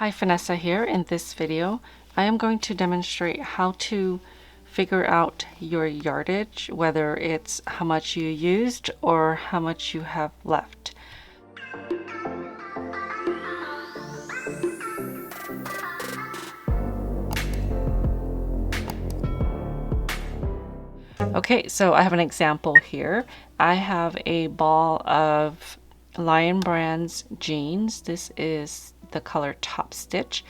Hi, Phanessa here. In this video, I am going to demonstrate how to figure out your yardage, whether it's how much you used or how much you have left. Okay, so I have an example here. I have a ball of Lion Brand's jeans. This is the color Top Stitch,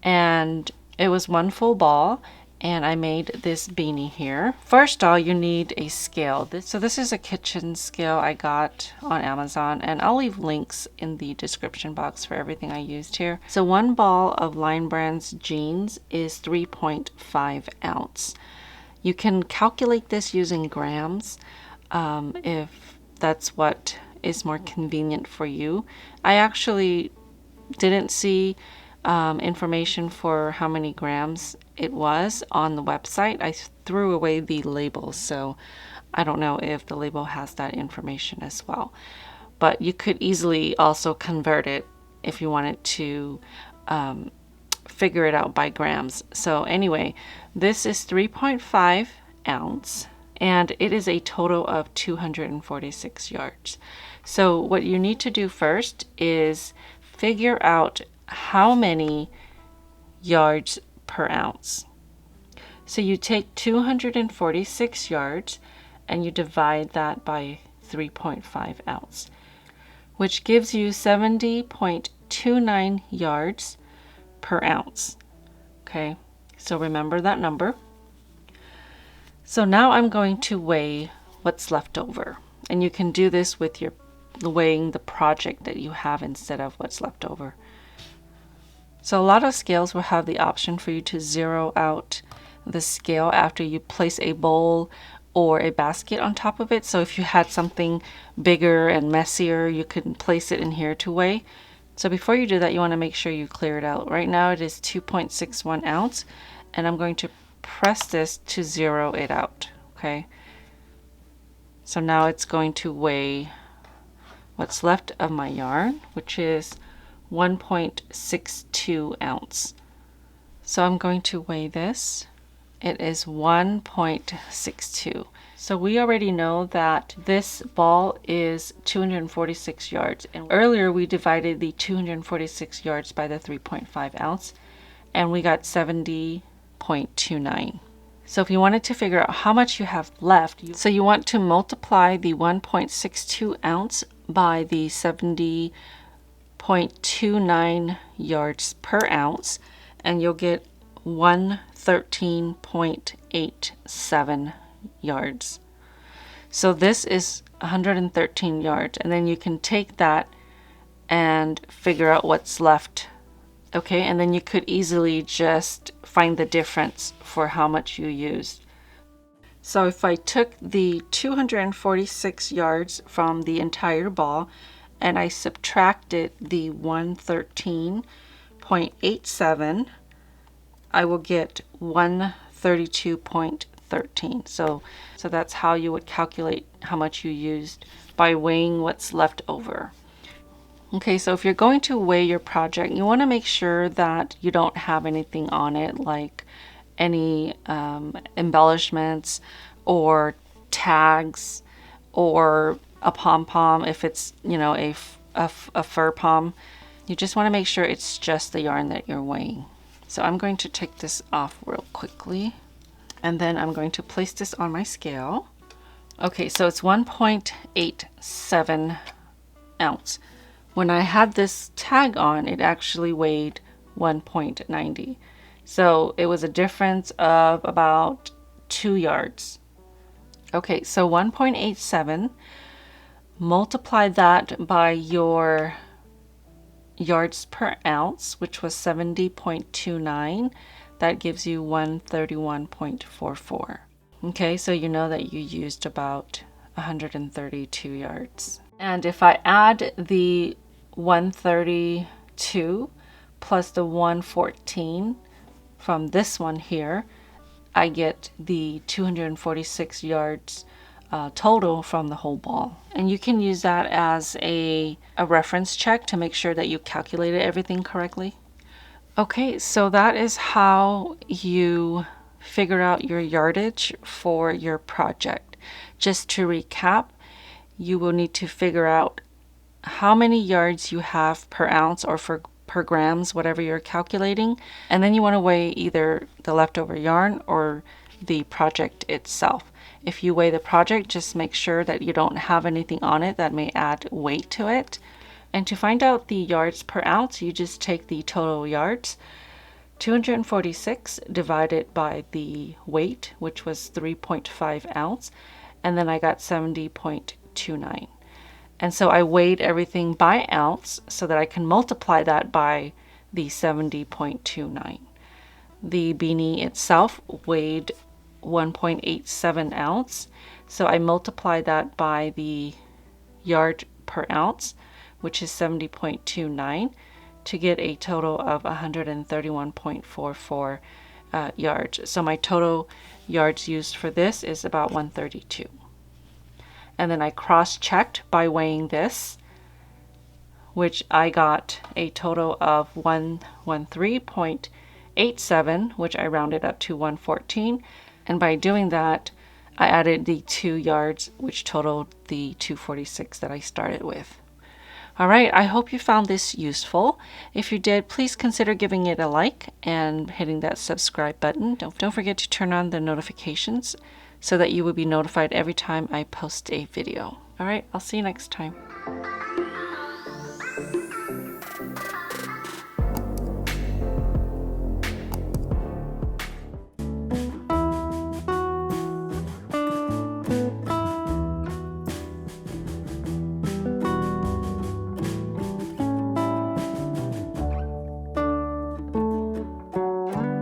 and it was one full ball, and I made this beanie here. First all, you need a scale. This is a kitchen scale I got on Amazon, and I'll leave links in the description box for everything I used here. So one ball of Lion Brand's jeans is 3.5 ounce. You can calculate this using grams if that's what is more convenient for you. I actually didn't see information for how many grams it was on the website. I threw away the label, so I don't know if the label has that information as well. But you could easily also convert it if you wanted to figure it out by grams. So anyway, this is 3.5 ounce and it is a total of 246 yards. So what you need to do first is figure out how many yards per ounce. So you take 246 yards and you divide that by 3.5 ounce, which gives you 70.29 yards per ounce. Okay, so remember that number. So now I'm going to weigh what's left over, and you can do this with your weighing the project that you have instead of what's left over. So a lot of scales will have the option for you to zero out the scale after you place a bowl or a basket on top of it. So if you had something bigger and messier, you could place it in here to weigh. So before you do that, you want to make sure you clear it out. Right now it is 2.61 ounce, and I'm going to press this to zero it out. Okay. So now it's going to weigh what's left of my yarn, which is 1.62 ounce. So I'm going to weigh this. It is 1.62. So we already know that this ball is 246 yards. And earlier we divided the 246 yards by the 3.5 ounce and we got 70.29. So if you wanted to figure out how much you have left, so you want to multiply the 1.62 ounce by the 70.29 yards per ounce, and you'll get 113.87 yards. So this is 113 yards, and then you can take that and figure out what's left. Okay, and then you could easily just find the difference for how much you used. So if I took the 246 yards from the entire ball and I subtracted the 113.87, I will get 132.13. So that's how you would calculate how much you used, by weighing what's left over. Okay, so if you're going to weigh your project, you want to make sure that you don't have anything on it, like any embellishments or tags or a pom-pom if it's, you know, a fur pom. You just want to make sure it's just the yarn that you're weighing. So I'm going to take this off real quickly, and then I'm going to place this on my scale. Okay, so it's 1.87 ounce. When I had this tag on, it actually weighed 1.90. So it was a difference of about 2 yards. Okay, so 1.87, multiply that by your yards per ounce, which was 70.29. That gives you 131.44. Okay, so you know that you used about 132 yards. And if I add the 132 plus the 114 from this one here, I get the 246 yards total from the whole ball. And you can use that as a reference check to make sure that you calculated everything correctly. Okay, so that is how you figure out your yardage for your project. Just to recap, you will need to figure out how many yards you have per ounce or per grams, whatever you're calculating. And then you want to weigh either the leftover yarn or the project itself. If you weigh the project, just make sure that you don't have anything on it that may add weight to it. And to find out the yards per ounce, you just take the total yards, 246 divided by the weight, which was 3.5 ounce, and then I got 70.29. And so I weighed everything by ounce so that I can multiply that by the 70.29. The beanie itself weighed 1.87 ounce, so I multiplied that by the yard per ounce, which is 70.29, to get a total of 131.44 yards. So my total yards used for this is about 132. And then I cross-checked by weighing this, which I got a total of 113.87, which I rounded up to 114. And by doing that, I added the 2 yards, which totaled the 246 that I started with. All right, I hope you found this useful. If you did, please consider giving it a like and hitting that subscribe button. Don't forget to turn on the notifications so that you will be notified every time I post a video. All right, I'll see you next time.